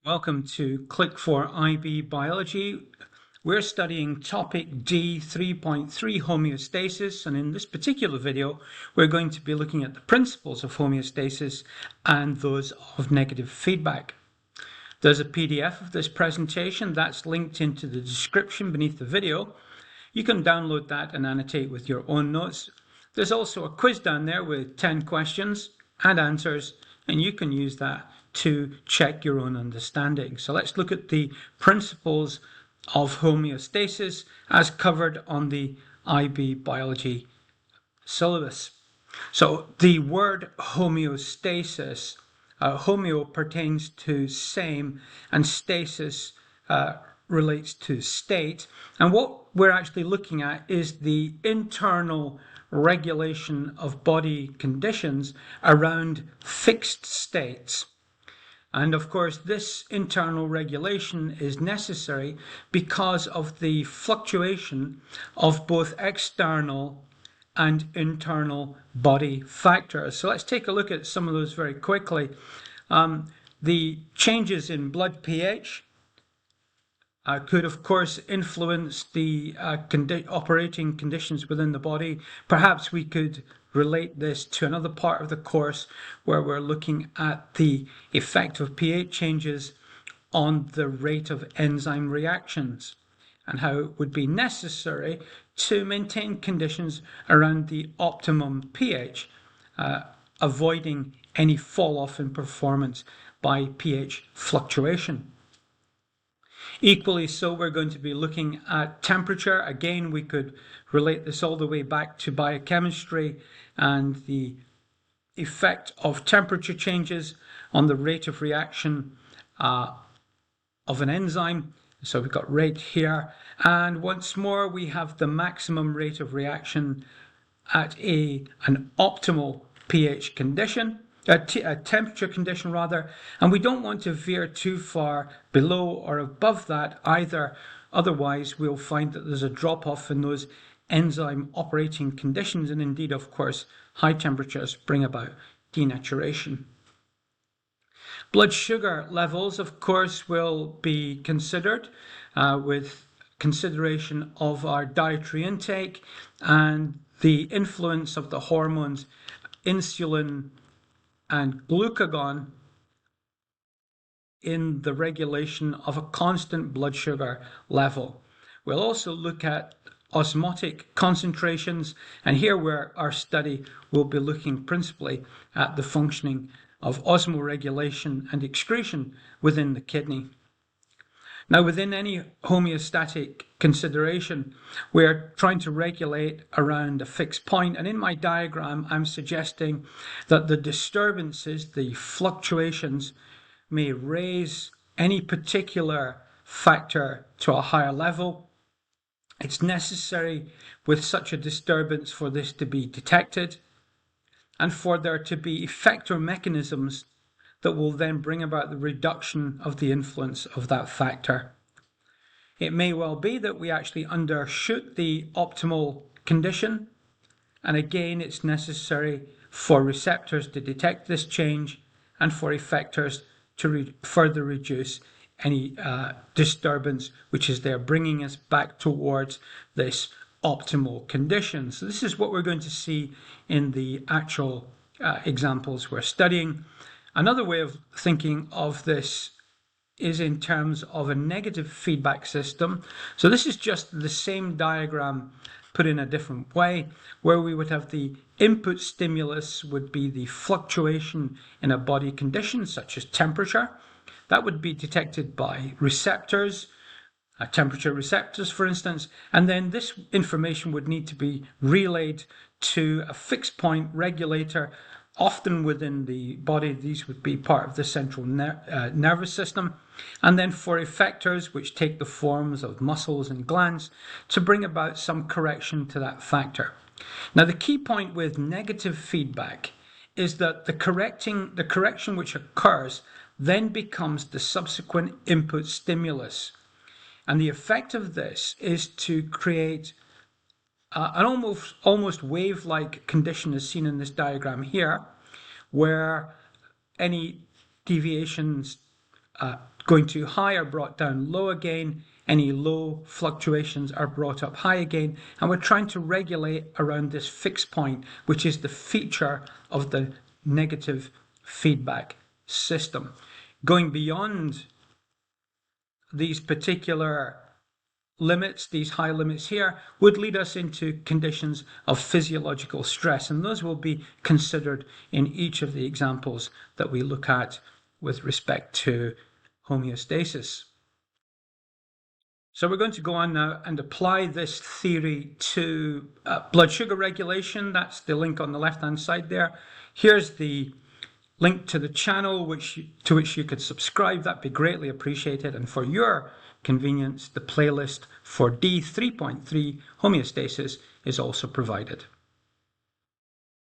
Welcome to Click for IB Biology. We're studying topic D 3.3 homeostasis, and in this particular video we're going to be looking at the principles of homeostasis and those of negative feedback. There's a PDF of this presentation that's linked into the description beneath the video. You can download that and annotate with your own notes. There's also a quiz down there with 10 questions and answers, and you can use that to check your own understanding. So let's look at the principles of homeostasis as covered on the IB Biology syllabus. So the word homeostasis, homeo pertains to same and stasis relates to state. And what we're actually looking at is the internal regulation of body conditions around fixed states. And of course, this internal regulation is necessary because of the fluctuation of both external and internal body factors. So let's take a look at some of those very quickly. The changes in blood pH could, of course, influence the operating conditions within the body. Perhaps we could relate this to another part of the course where we're looking at the effect of pH changes on the rate of enzyme reactions and how it would be necessary to maintain conditions around the optimum pH, avoiding any fall off in performance by pH fluctuation. Equally so, we're going to be looking at temperature. Again, we could relate this all the way back to biochemistry and the effect of temperature changes on the rate of reaction of an enzyme. So we've got rate here. And once more, we have the maximum rate of reaction at an optimal pH condition. A temperature condition rather, and we don't want to veer too far below or above that either. Otherwise, we'll find that there's a drop off in those enzyme operating conditions, and indeed, of course, high temperatures bring about denaturation. Blood sugar levels, of course, will be considered with consideration of our dietary intake and the influence of the hormones insulin and glucagon in the regulation of a constant blood sugar level. We'll also look at osmotic concentrations, and here where our study will be looking principally at the functioning of osmoregulation and excretion within the kidney. Now, within any homeostatic consideration, we're trying to regulate around a fixed point, and in my diagram, I'm suggesting that the disturbances, the fluctuations, may raise any particular factor to a higher level. It's necessary with such a disturbance for this to be detected and for there to be effector mechanisms that will then bring about the reduction of the influence of that factor. It may well be that we actually undershoot the optimal condition, and again it's necessary for receptors to detect this change and for effectors to further reduce any disturbance which is there bringing us back towards this optimal condition. So this is what we're going to see in the actual examples we're studying. Another way of thinking of this is in terms of a negative feedback system. So this is just the same diagram put in a different way, where we would have the input stimulus would be the fluctuation in a body condition such as temperature. That would be detected by receptors, temperature receptors for instance, and then this information would need to be relayed to a fixed point regulator. Often within the body, these would be part of the central nervous system. And then for effectors, which take the forms of muscles and glands, to bring about some correction to that factor. Now, the key point with negative feedback is that the correction which occurs then becomes the subsequent input stimulus. And the effect of this is to create an almost wave-like condition as seen in this diagram here, where any deviations going too high are brought down low again. Any low fluctuations are brought up high again. And we're trying to regulate around this fixed point, which is the feature of the negative feedback system. Going beyond these particular limits, these high limits here, would lead us into conditions of physiological stress, and those will be considered in each of the examples that we look at with respect to homeostasis. So we're going to go on now and apply this theory to blood sugar regulation. That's the link on the left-hand side there. Here's the link to the channel to which you could subscribe. That'd be greatly appreciated. And for your convenience, the playlist for D3.3 homeostasis is also provided.